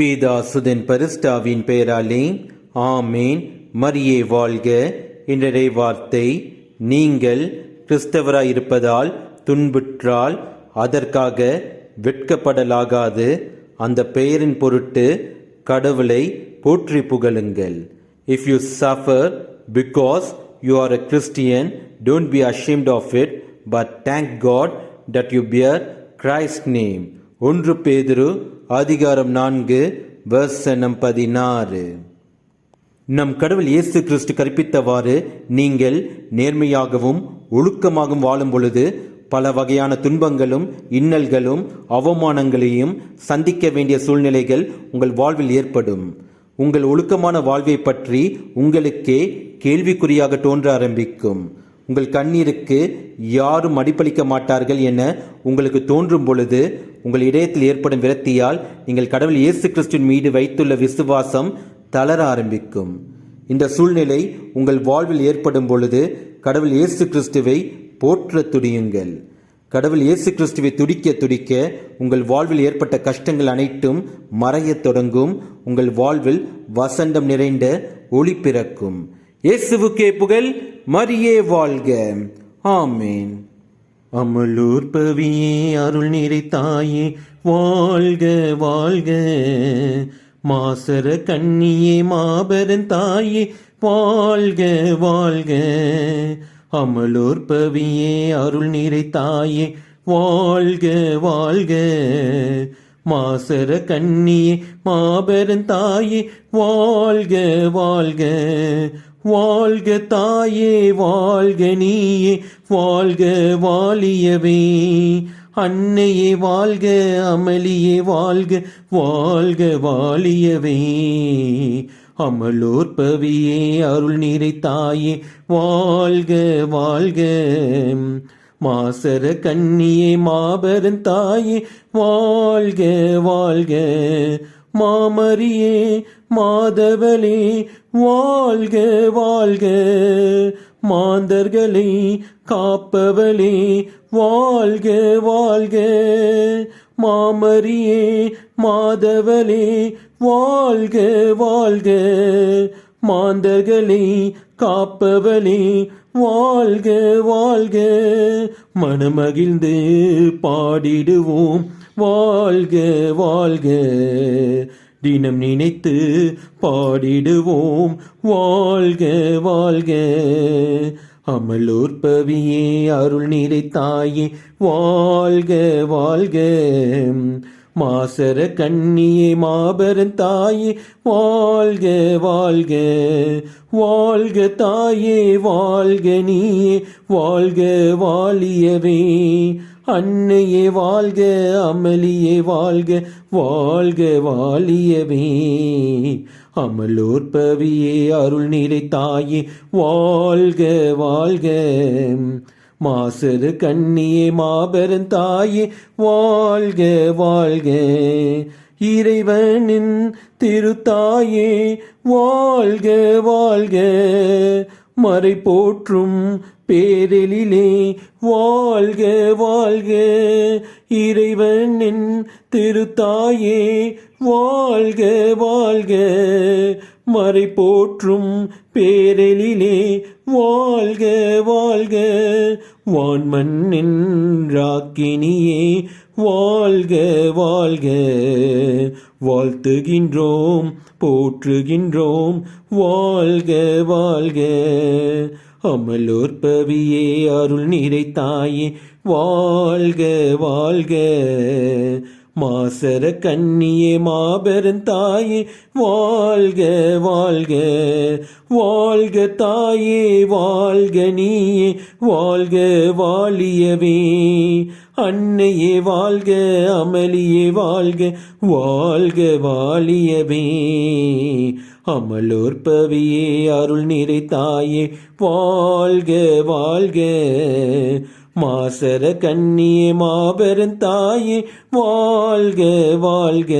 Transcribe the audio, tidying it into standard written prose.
பிதாசுதன் பரிசுத்தாவின் பெயராலே ஆமேன். மரியே வாழ்க. இன்றைய வார்த்தை, நீங்கள் கிறிஸ்தவராயிருப்பதால் துன்புற்றால் அதற்காக வெட்கப்படலாகாது. அந்த பெயரின் பொருட்டு கடவுளை போற்றி புகழுங்கள். If you suffer because you are a Christian, don't be ashamed of it, but thank God that you bear Christ's name. 1 பேதுரு அதிகாரம் 4 வசனம் 16. நம் கடவுள் இயேசு கிறிஸ்து கற்பித்தவாறு நீங்கள் நேர்மையாகவும் ஒழுக்கமாகவும் வாழும் பொழுது பல வகையான துன்பங்களும் இன்னல்களும் அவமானங்களையும் சந்திக்க வேண்டிய சூழ்நிலைகள் உங்கள் வாழ்வில் ஏற்படும். உங்கள் ஒழுக்கமான வாழ்வை பற்றி உங்களுக்கே கேள்விக்குறியாக தோன்ற ஆரம்பிக்கும். உங்கள் கண்ணீருக்கு யாரும் மதிப்பளிக்க மாட்டார்கள் என உங்களுக்கு தோன்றும் பொழுது உங்கள் இதயத்தில் ஏற்படும் விரக்தியால் நீங்கள் கடவுள் இயேசு கிறிஸ்துவின் மீது வைத்துள்ள விசுவாசம் தளர ஆரம்பிக்கும். இந்த சூழ்நிலை உங்கள் வாழ்வில் ஏற்படும் பொழுது கடவுள் இயேசு கிறிஸ்துவை போற்ற துடியுங்கள். கடவுள் இயேசு கிறிஸ்துவை துடிக்க துடிக்க உங்கள் வாழ்வில் ஏற்பட்ட கஷ்டங்கள் அனைத்தும் மறையத் தொடங்கும். உங்கள் வாழ்வில் வசந்தம் நிறைந்த ஒளி பிறக்கும். இயேசுவுக்கே புகழ். மரியே வாழ்க. ஆமேன். அமலூர் பவியே அருள் நிறை தாயே வாழ்க வாழ்க. மாசர கண்ணியே மாபெரும் தாயே வாழ்க வாழ்க. அமலூர் பவியே அருள் நிறை தாயே வாழ்க வாழ்க. மாசர கண்ணியே மாபெரும் தாயே வாழ்க வாழ்க. வாழ்க தாயே வாழ்க நீயே வாழ்க வாழியவே. அன்னையே வாழ்க அமளியே வாழ்க வாழ்க வாழியவே. அமலோர் பவியே அருள் நிறை தாயே வாழ்க வாழ்க. மாசர கண்ணியே மாபெரும் தாயே வாழ்க வாழ்க. மாமரியே மாதவளே வாழ்க வாழ்க. மாந்தர்களை காப்பவளே வாழ்க வாழ்க. மாமரியே மாதவளே வாழ்க வாழ்க. மாந்தர்களை காப்பவளே வாழ்க வாழ்க. மனமகிழ்ந்து பாடிடுவோம் வாழ்க வாழ்க. தினம் நினைத்து பாடிடுவோம் வாழ்க வாழ்க. அமலோர் பவியே அருள் நிறை தாயே வாழ்க வாழ்க. மாசர கண்ணியே மாபெரும் தாயே வாழ்க வாழ்க. வாழ்க தாயே வாழ்க நீயே வாழ்க வாழியவே. அன்னையே வாழ்க அமளியே வாழ்க வாழ்க வாழியவே. அமலோர் பவியே அருள் நிறை தாயே வாழ்க வாழ்க. மாசரு கண்ணியே மாபெரும் தாயே வாழ்க வாழ்க. இறைவனின் திருத்தாயே வாழ்க வாழ்க. மறை போற்றும் பேரெழிலே வாழ்க வாழ்க. இறைவனின் திருத்தாயே வாழ்க வாழ்க. மறை போற்றும் பேரெழிலே வாழ்க வாழ்க. வான்மண்ணின் ராக்கினியே வாழ்க வாழ்க. வாழ்த்துகின்றோம் போற்றுகின்றோம் வாழ்க வாழ்க. அமலோர் பவியே அருள் நிறை தாயே வாழ்க வாழ்க. மாசர கண்ணியே மாபெரும் தாயே வாழ்க வாழ்க. வாழ்க தாயே வாழ்க நீயே வாழ்க வாழியவே. அன்னையே வாழ்க அமளியே வாழ்க வாழ்க வாழியவே. அமலோர் பவியே அருள் நிறை தாயே வாழ்க வாழ்க. மாசர கண்ணியே மாபெரும் தாயே வாழ்க வாழ்க.